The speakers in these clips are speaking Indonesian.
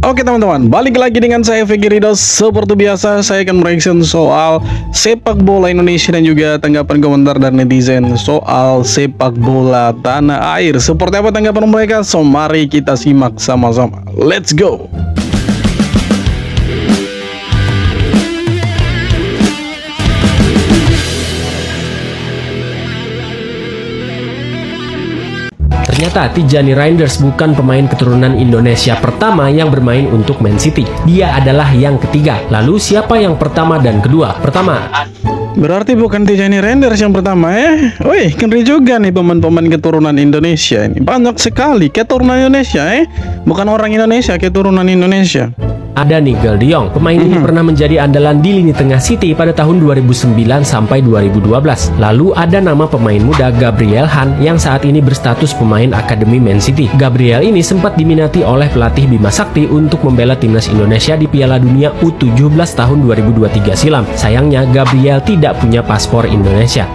Oke teman-teman, balik lagi dengan saya Fikri Ridho. Seperti biasa, saya akan mereaction soal sepak bola Indonesia dan juga tanggapan komentar dari netizen soal sepak bola tanah air. Seperti apa tanggapan mereka? So, mari kita simak sama-sama. Let's go! Ternyata Tijani Reinders bukan pemain keturunan Indonesia pertama yang bermain untuk Man City. Dia adalah yang ketiga. Lalu siapa yang pertama dan kedua? Pertama, berarti bukan Tijani Reinders yang pertama ya? Wih, ngeri juga nih pemain-pemain keturunan Indonesia ini. Banyak sekali keturunan Indonesia bukan orang Indonesia, keturunan Indonesia. ada Nigel de Jong. Pemain ini pernah menjadi andalan di lini tengah City pada tahun 2009 sampai 2012. Lalu ada nama pemain muda Gabriel Han yang saat ini berstatus pemain akademi Man City. Gabriel ini sempat diminati oleh pelatih Bima Sakti untuk membela timnas Indonesia di Piala Dunia U17 tahun 2023 silam. Sayangnya Gabriel tidak punya paspor Indonesia.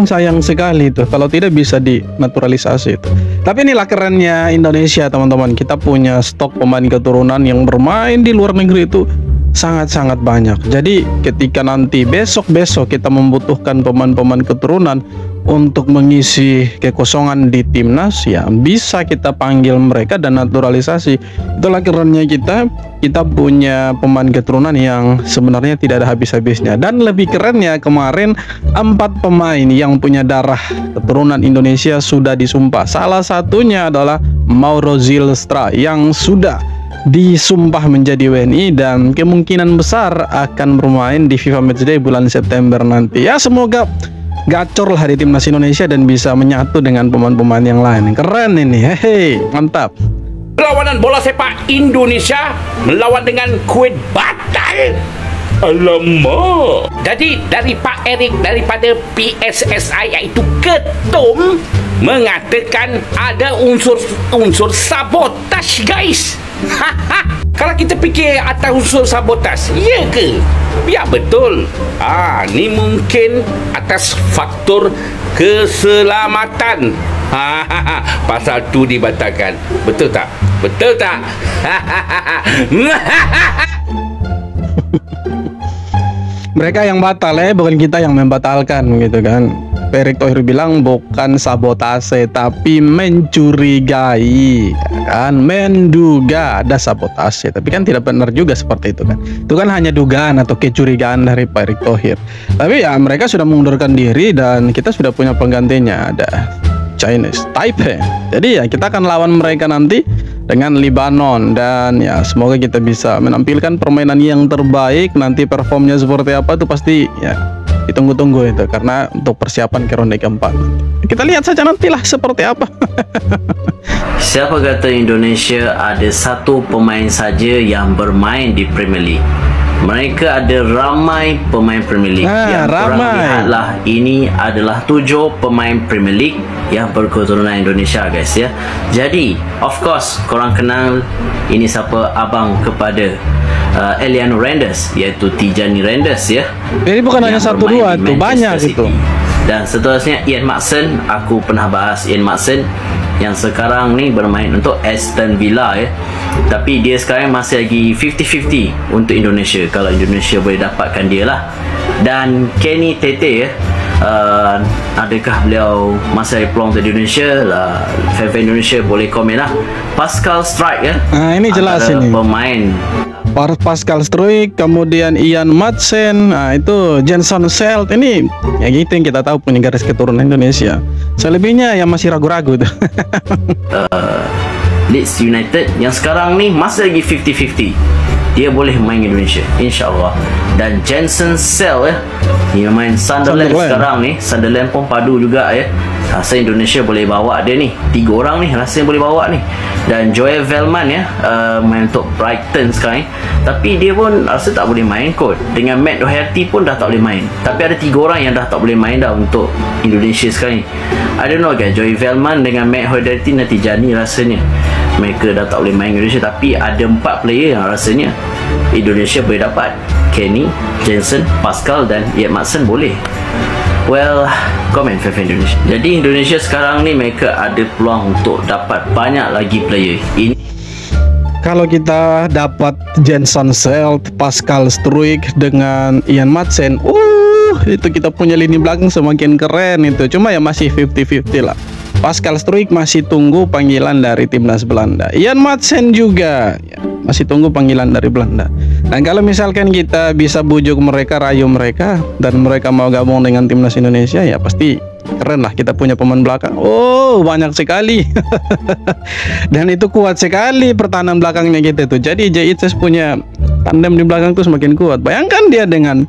Sayang sekali tuh kalau tidak bisa dinaturalisasi itu. Tapi inilah kerennya Indonesia teman-teman. Kita punya stok pemain keturunan yang bermain di luar negeri itu sangat-sangat banyak. Jadi ketika nanti besok-besok kita membutuhkan pemain-pemain keturunan untuk mengisi kekosongan di timnas, ya bisa kita panggil mereka dan naturalisasi. Itulah kerennya kita punya pemain keturunan yang sebenarnya tidak ada habis-habisnya. Dan lebih kerennya kemarin 4 pemain yang punya darah keturunan Indonesia sudah disumpah. Salah satunya adalah Mauro Zylstra yang sudah disumpah menjadi WNI dan kemungkinan besar akan bermain di FIFA Matchday bulan September nanti. Ya semoga gacor lah di timnas Indonesia dan bisa menyatu dengan pemain-pemain yang lain. Keren ini, hehe, mantap. Perlawanan bola sepak Indonesia melawan dengan Kuwait batal. Alamak. Jadi dari Pak Erik daripada PSSI iaitu ketum mengatakan ada unsur sabotaj guys. Kalau kita fikir atas unsur sabotaj, iya ke? Ya betul. Ni mungkin atas faktor keselamatan. Pasal tu dibatalkan. Betul tak? Betul tak? Mereka yang batal bukan kita yang membatalkan gitu kan. Pak Erick Thohir bilang bukan sabotase tapi mencurigai kan, menduga ada sabotase, tapi kan tidak benar juga seperti itu kan. Itu kan hanya dugaan atau kecurigaan dari Pak Erick Thohir. Tapi ya mereka sudah mengundurkan diri dan kita sudah punya penggantinya, ada Chinese Taipei. Jadi ya kita akan lawan mereka nanti dengan Lebanon dan ya semoga kita bisa menampilkan permainan yang terbaik. Nanti performnya seperti apa tuh pasti ya ditunggu-tunggu itu karena untuk persiapan ke ronde keempat. Kita lihat saja nantilah seperti apa. Siapa kata Indonesia ada satu pemain saja yang bermain di Premier League? Mereka ada ramai pemain Premier League. Yang korang lihatlah, ini adalah 7 pemain Premier League yang berketurunan Indonesia guys ya. Jadi of course korang kenal ini siapa abang kepada Eliano Reinders, iaitu Tijani Reinders ya. Jadi bukan hanya 1-2 tuh, banyak itu. Dan seterusnya Ian Maatsen, aku pernah bahas Ian Maatsen yang sekarang ni bermain untuk Aston Villa ya. Tapi dia sekarang masih lagi 50-50 untuk Indonesia, kalau Indonesia boleh dapatkan dia lah. Dan Kenny Tete ya, adakah beliau masih ada peluang untuk Indonesia lah? Fan-fan Indonesia boleh komen lah. Pascal Struijk ya, ini jelas ini pemain Pascal Struijk, kemudian Ian Maatsen, itu Jenson Selt, ini ya gitu yang kita tahu punya garis keturunan Indonesia. Selebihnya yang masih ragu-ragu tuh. Leeds United yang sekarang ni masih lagi 50-50. Dia boleh main Indonesia insyaAllah. Dan Jenson Selt ya, dia main Sunderland sekarang ni. Sunderland pun padu juga ya. Rasa Indonesia boleh bawa dia ni. 3 orang ni rasanya boleh bawa ni. Dan Joel Veltman ya, main untuk Brighton sekarang ni. Tapi dia pun rasa tak boleh main kot. Dengan Matt Doherty pun dah tak boleh main. Tapi ada 3 orang yang dah tak boleh main dah untuk Indonesia sekarang ni. I don't know guys, Joel Veltman dengan Matt Doherty nanti Tijani rasanya mereka dah tak boleh main Indonesia. Tapi ada 4 player yang rasanya Indonesia boleh dapat. Kenny, Jenson, Pascal dan Ian Maatsen boleh. Well, komen fan Indonesia. Jadi Indonesia sekarang ni mereka ada peluang untuk dapat banyak lagi player. Ini kalau kita dapat Jensen Selt, Pascal Struijk dengan Ian Madsen, itu kita punya lini belakang semakin keren itu. Cuma ya masih 50-50 lah. Pascal Struijk masih tunggu panggilan dari timnas Belanda. Ian Madsen juga ya, masih tunggu panggilan dari Belanda. Dan kalau misalkan kita bisa bujuk mereka, rayu mereka, dan mereka mau gabung dengan timnas Indonesia, ya pasti keren lah kita punya pemain belakang. Banyak sekali. Dan itu kuat sekali pertahanan belakangnya kita tuh. Jadi JITS punya tandem di belakang tuh semakin kuat. Bayangkan dia dengan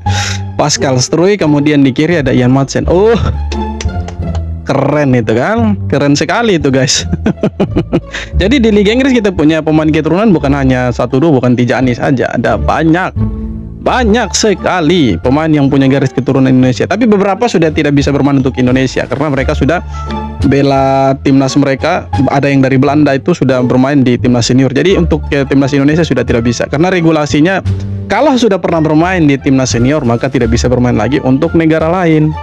Pascal Struijk, kemudian di kiri ada Ian Madsen. Keren itu kan, keren sekali itu guys. Jadi di Liga Inggris kita punya pemain keturunan bukan hanya 1-2, bukan Tijani saja, ada banyak sekali pemain yang punya garis keturunan Indonesia. Tapi beberapa sudah tidak bisa bermain untuk Indonesia karena mereka sudah bela timnas mereka. Ada yang dari Belanda itu sudah bermain di timnas senior. Jadi untuk timnas Indonesia sudah tidak bisa karena regulasinya kalau sudah pernah bermain di timnas senior maka tidak bisa bermain lagi untuk negara lain.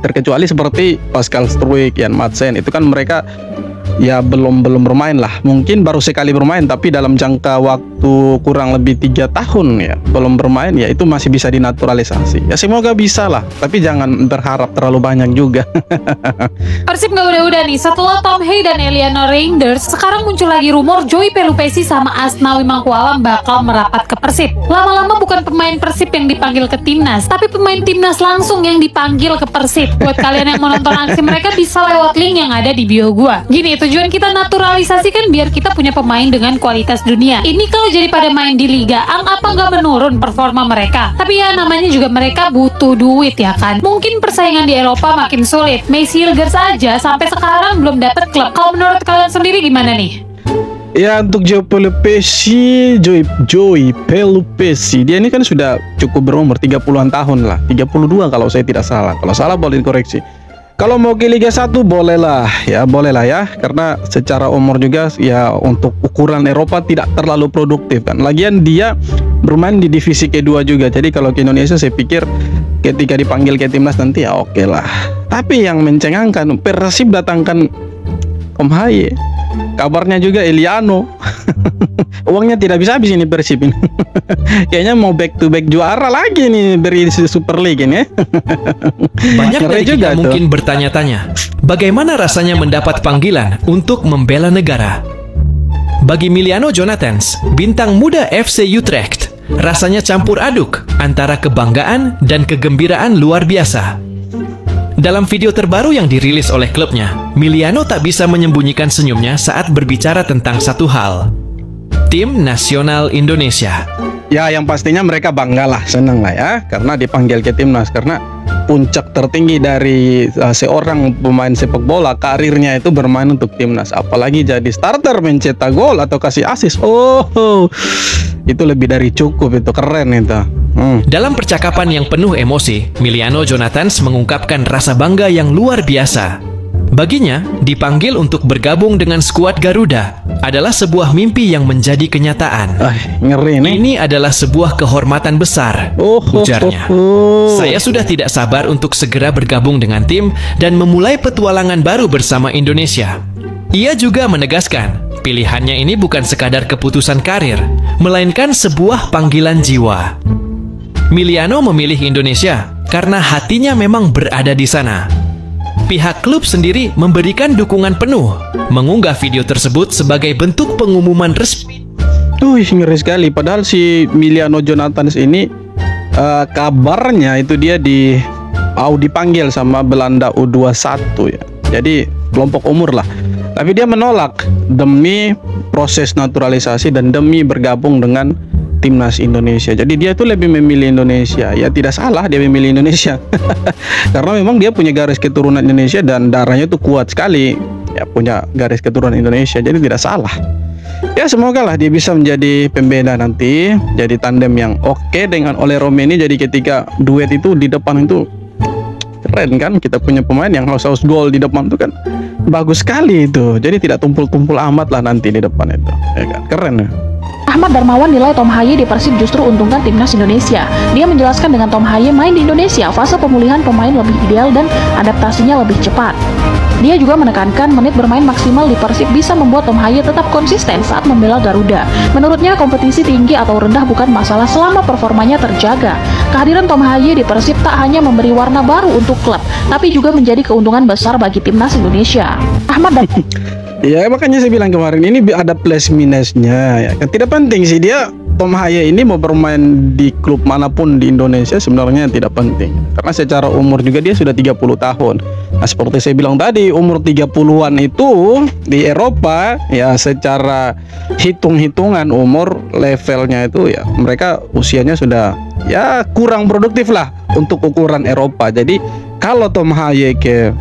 Terkecuali seperti Pascal Struijk, Ian Madsen, itu kan mereka ya belum bermain lah. Mungkin baru sekali bermain, tapi dalam jangka waktu kurang lebih 3 tahun ya belum bermain, ya itu masih bisa dinaturalisasi. Ya semoga bisa lah, tapi jangan berharap terlalu banyak juga. Persib nggak udah-udah nih. Setelah Tom Hey dan Eliano Reinders, sekarang muncul lagi rumor Joey Pelupesi sama Asnawi Mangkualam bakal merapat ke Persib. Lama-lama bukan pemain Persib yang dipanggil ke timnas, tapi pemain timnas langsung yang dipanggil ke Persib. Buat kalian yang mau nonton aksi mereka bisa lewat link yang ada di bio gua. Gini, tujuan kita naturalisasi kan biar kita punya pemain dengan kualitas dunia. Ini kalau jadi pada main di Liga apa nggak menurun performa mereka. Tapi ya namanya juga mereka butuh duit ya kan. Mungkin persaingan di Eropa makin sulit. Messi Hilgers aja sampai sekarang belum dapat klub. Kalau menurut kalian sendiri gimana nih? Ya untuk Joey Pelupesi, dia ini kan sudah cukup berumur 30-an tahun lah, 32 kalau saya tidak salah. Kalau salah boleh dikoreksi. Kalau mau ke Liga 1 boleh lah ya, karena secara umur juga ya untuk ukuran Eropa tidak terlalu produktif kan. Lagian dia bermain di divisi kedua juga. Jadi kalau ke Indonesia saya pikir ketika dipanggil ke timnas nanti ya oke lah. Tapi yang mencengangkan Persib datangkan Om Haye. Kabarnya juga Eliano. Uangnya tidak bisa habis ini Persib ini. Kayaknya mau back to back juara lagi nih beri Super League ini. Banyak dari kita mungkin bertanya-tanya, bagaimana rasanya mendapat panggilan untuk membela negara? Bagi Miliano Jonathans, bintang muda FC Utrecht, rasanya campur aduk antara kebanggaan dan kegembiraan luar biasa. Dalam video terbaru yang dirilis oleh klubnya, Miliano tak bisa menyembunyikan senyumnya saat berbicara tentang satu hal. Tim Nasional Indonesia. Ya yang pastinya mereka bangga lah, senang lah ya, karena dipanggil ke timnas. Karena puncak tertinggi dari seorang pemain sepak bola, karirnya itu bermain untuk timnas. Apalagi jadi starter, mencetak gol atau kasih assist. Itu lebih dari cukup, itu keren itu. Dalam percakapan yang penuh emosi, Miliano Jonathans mengungkapkan rasa bangga yang luar biasa. Baginya, dipanggil untuk bergabung dengan skuad Garuda adalah sebuah mimpi yang menjadi kenyataan. Ngeri nih. Ini adalah sebuah kehormatan besar, ujarnya. Saya sudah tidak sabar untuk segera bergabung dengan tim dan memulai petualangan baru bersama Indonesia. Ia juga menegaskan, pilihannya ini bukan sekadar keputusan karir, melainkan sebuah panggilan jiwa. Miliano memilih Indonesia karena hatinya memang berada di sana. Pihak klub sendiri memberikan dukungan penuh, mengunggah video tersebut sebagai bentuk pengumuman resmi. Ngeri sekali. Padahal si Miliano Jonathans ini kabarnya itu dia dipanggil sama Belanda U21 ya. Jadi kelompok umur lah. Tapi dia menolak demi proses naturalisasi dan demi bergabung dengan timnas Indonesia. Jadi dia tuh lebih memilih Indonesia. Ya tidak salah dia memilih Indonesia. Karena memang dia punya garis keturunan Indonesia dan darahnya tuh kuat sekali. Ya punya garis keturunan Indonesia. Jadi tidak salah. Ya semoga lah dia bisa menjadi pembeda nanti, jadi tandem yang oke dengan Ole Romeni. Jadi ketika duet itu di depan itu keren kan. Kita punya pemain yang haus-haus gol di depan itu kan bagus sekali itu. Jadi tidak tumpul-tumpul amat lah nanti di depan itu. Ya kan? Keren ya. Ahmad Darmawan nilai Tom Haye di Persib justru untungkan timnas Indonesia. Dia menjelaskan dengan Tom Haye main di Indonesia, fase pemulihan pemain lebih ideal dan adaptasinya lebih cepat. Dia juga menekankan menit bermain maksimal di Persib bisa membuat Tom Haye tetap konsisten saat membela Garuda. Menurutnya kompetisi tinggi atau rendah bukan masalah selama performanya terjaga. Kehadiran Tom Haye di Persib tak hanya memberi warna baru untuk klub, tapi juga menjadi keuntungan besar bagi timnas Indonesia. Ahmad dan Ya makanya saya bilang kemarin ini ada plus minusnya ya. Tidak penting sih dia Tom Haye ini mau bermain di klub manapun di Indonesia sebenarnya tidak penting. Karena secara umur juga dia sudah 30 tahun. Nah seperti saya bilang tadi umur 30-an itu di Eropa ya secara hitung-hitungan umur levelnya itu ya mereka usianya sudah ya kurang produktif lah untuk ukuran Eropa. Jadi kalau Tom Haye ke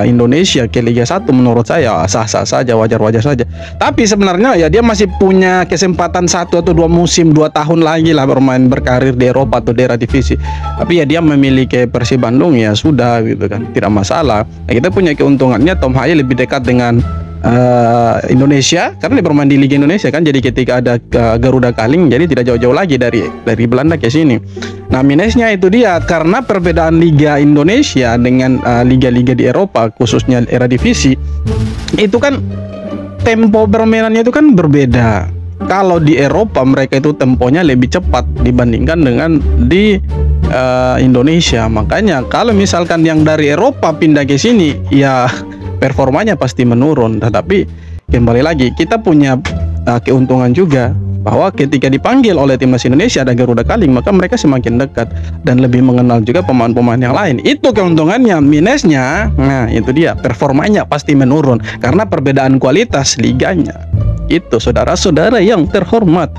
Indonesia ke Liga 1 menurut saya sah-sah saja, wajar-wajar saja. Tapi sebenarnya ya dia masih punya kesempatan 1 atau 2 musim, 2 tahun lagi lah berkarir di Eropa atau daerah divisi. Tapi ya dia memilih ke Persib Bandung ya sudah gitu kan, tidak masalah. Ya, kita punya keuntungannya Tom Haye lebih dekat dengan Indonesia karena dia bermain di Liga Indonesia kan, jadi ketika ada Garuda Kaling jadi tidak jauh-jauh lagi dari Belanda ke sini. Nah minusnya itu dia karena perbedaan Liga Indonesia dengan liga-liga di Eropa khususnya era divisi itu kan tempo permainannya itu kan berbeda. Kalau di Eropa mereka itu temponya lebih cepat dibandingkan dengan di Indonesia. Makanya kalau misalkan yang dari Eropa pindah ke sini ya performanya pasti menurun. Tetapi kembali lagi kita punya keuntungan juga bahwa ketika dipanggil oleh timnas Indonesia ada Garuda Kaling maka mereka semakin dekat dan lebih mengenal juga pemain-pemain yang lain. Itu keuntungannya. Minusnya nah itu dia performanya pasti menurun karena perbedaan kualitas liganya. Itu saudara-saudara yang terhormat.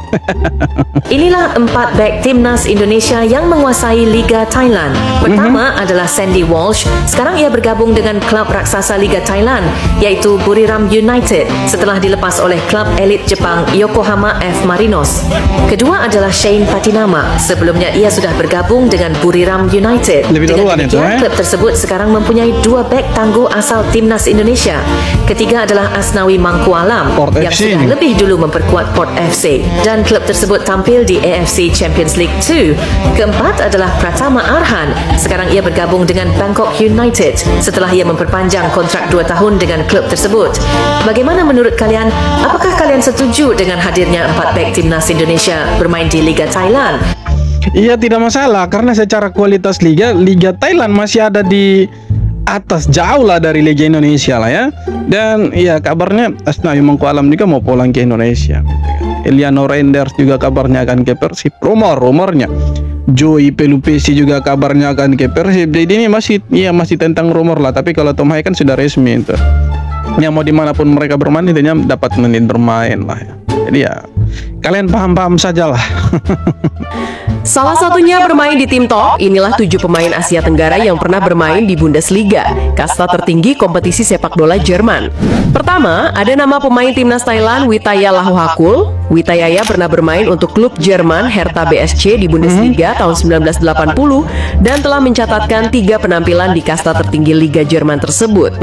Inilah 4 bek timnas Indonesia yang menguasai Liga Thailand. Pertama adalah Sandy Walsh. Sekarang ia bergabung dengan klub raksasa Liga Thailand yaitu Buriram United setelah dilepas oleh klub elit Jepang Yokohama F Marinos. Kedua adalah Shane Patinama. Sebelumnya ia sudah bergabung dengan Buriram United. Dengan demikian klub tersebut sekarang mempunyai 2 bek tangguh asal timnas Indonesia. Ketiga adalah Asnawi Mangkualam yang sudah lebih dulu memperkuat Port FC dan klub tersebut tampil di AFC Champions League 2. Keempat adalah Pratama Arhan. Sekarang ia bergabung dengan Bangkok United setelah ia memperpanjang kontrak 2 tahun dengan klub tersebut. Bagaimana menurut kalian? Apakah kalian setuju dengan hadirnya 4 bek timnas Indonesia bermain di Liga Thailand? Iya tidak masalah karena secara kualitas Liga Thailand masih ada di atas jauh lah dari Liga Indonesia lah ya. Dan ya kabarnya Asnawi Mangkualam juga mau pulang ke Indonesia. Eliano Reinders juga kabarnya akan ke Persib. Rumornya Joy Pelupesi juga kabarnya akan ke Persib. Jadi ini masih tentang rumor lah. Tapi kalau Tom Haye kan sudah resmi itu. Ya mau dimanapun mereka bermain intinya dapat menit bermain lah ya. Jadi ya kalian paham-paham sajalah. Salah satunya bermain di tim top. Inilah 7 pemain Asia Tenggara yang pernah bermain di Bundesliga, kasta tertinggi kompetisi sepak bola Jerman. Pertama, ada nama pemain timnas Thailand Witaya Lahohakul. Witayaya pernah bermain untuk klub Jerman Hertha BSC di Bundesliga tahun 1980 dan telah mencatatkan 3 penampilan di kasta tertinggi Liga Jerman tersebut.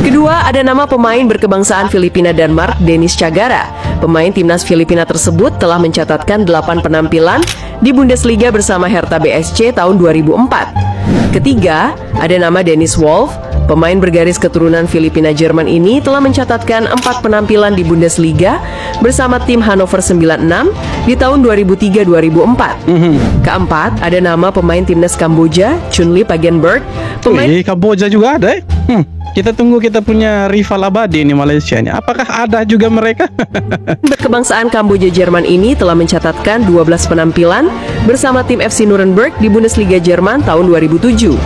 Kedua, ada nama pemain berkebangsaan Filipina Denmark Dennis Chagara. Pemain timnas Filipina tersebut telah mencatatkan 8 penampilan di Bundesliga bersama Hertha BSC tahun 2004. Ketiga, ada nama Dennis Wolf. Pemain bergaris keturunan Filipina Jerman ini telah mencatatkan 4 penampilan di Bundesliga bersama tim Hannover 96 di tahun 2003-2004. Keempat, ada nama pemain timnas Kamboja, Chunli Pagenberg. Kamboja juga ada Kita tunggu kita punya rival abadi ini Malaysia ini. Apakah ada juga mereka? Berkebangsaan Kamboja Jerman ini telah mencatatkan 12 penampilan bersama tim FC Nuremberg di Bundesliga Jerman tahun 2007.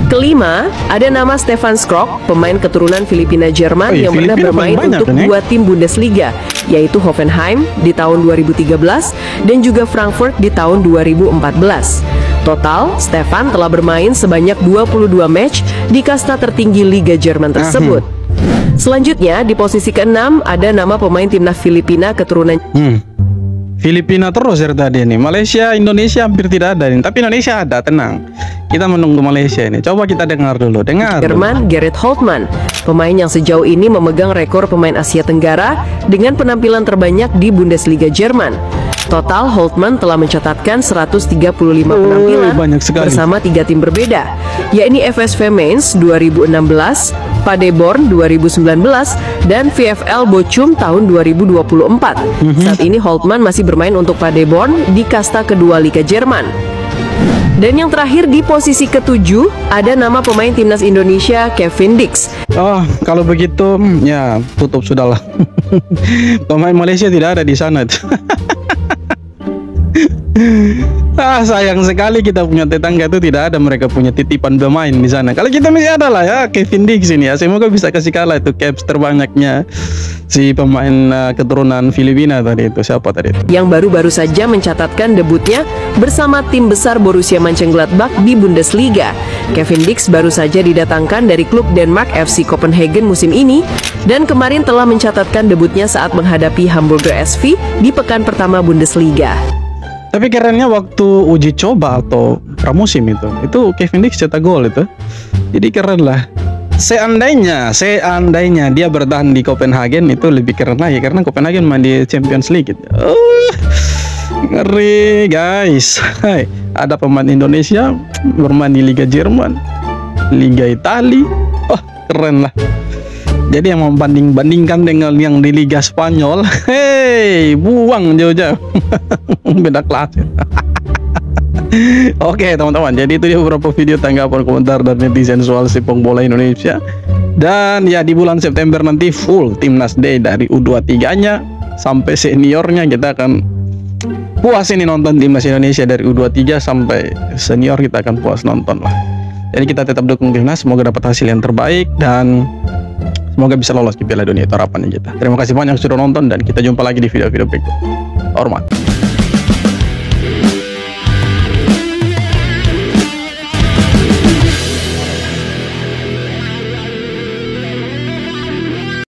Kelima, ada nama Stefan Skrok, pemain keturunan Filipina Jerman yang pernah bermain untuk 2 tim Bundesliga, yaitu Hoffenheim di tahun 2013 dan juga Frankfurt di tahun 2014. Total, Stefan telah bermain sebanyak 22 match di kasta tertinggi Liga Jerman tersebut. Selanjutnya, di posisi ke-6 ada nama pemain timnas Filipina keturunan Filipina terus dari tadi nih. Malaysia, Indonesia hampir tidak ada nih. Tapi Indonesia ada, tenang. Kita menunggu Malaysia ini. Coba kita dengar dulu. Jerman, Gerrit Holtmann, pemain yang sejauh ini memegang rekor pemain Asia Tenggara dengan penampilan terbanyak di Bundesliga Jerman. Total, Holtmann telah mencatatkan 135 penampilan bersama 3 tim berbeda, yakni FSV Mainz 2016, Paderborn 2019, dan VfL Bochum tahun 2024. Saat ini Holtmann masih bermain untuk Paderborn di kasta kedua Liga Jerman. Dan yang terakhir di posisi ke-7 ada nama pemain timnas Indonesia Kevin Dix. Oh, kalau begitu ya tutup sudahlah. Pemain Malaysia tidak ada di sana. Sayang sekali kita punya tetangga itu tidak ada, mereka punya titipan pemain di sana. Kalau kita masih ada lah ya, Kevin Dix ini ya. Semoga bisa kasih kalah itu caps terbanyaknya si pemain keturunan Filipina tadi itu. Siapa tadi itu? Yang baru-baru saja mencatatkan debutnya bersama tim besar Borussia Mönchengladbach di Bundesliga. Kevin Dix baru saja didatangkan dari klub Denmark FC Copenhagen musim ini dan kemarin telah mencatatkan debutnya saat menghadapi Hamburger SV di pekan pertama Bundesliga. Tapi kerennya waktu uji coba atau pramusim itu Kevin Dix cetak gol itu. Jadi keren lah. Seandainya dia bertahan di Copenhagen itu lebih keren lagi karena Copenhagen main di Champions League gitu. Ngeri guys. Hai, ada pemain Indonesia bermain di Liga Jerman, Liga Italia. Wah, keren lah. Jadi yang membanding-bandingkan dengan yang di Liga Spanyol, hei, buang jauh-jauh. Beda kelas ya. Oke teman-teman, jadi itu dia beberapa video tanggapan komentar dan netizen soal sepak bola Indonesia. Dan ya di bulan September nanti full Timnas Day dari U23-nya sampai seniornya kita akan puas ini nonton Timnas Indonesia dari U23 sampai senior kita akan puas nonton lah. Jadi kita tetap dukung Timnas, semoga dapat hasil yang terbaik dan semoga bisa lolos ke Piala Dunia, itu harapannya kita. Terima kasih banyak sudah nonton dan kita jumpa lagi di video-video berikut. Hormat.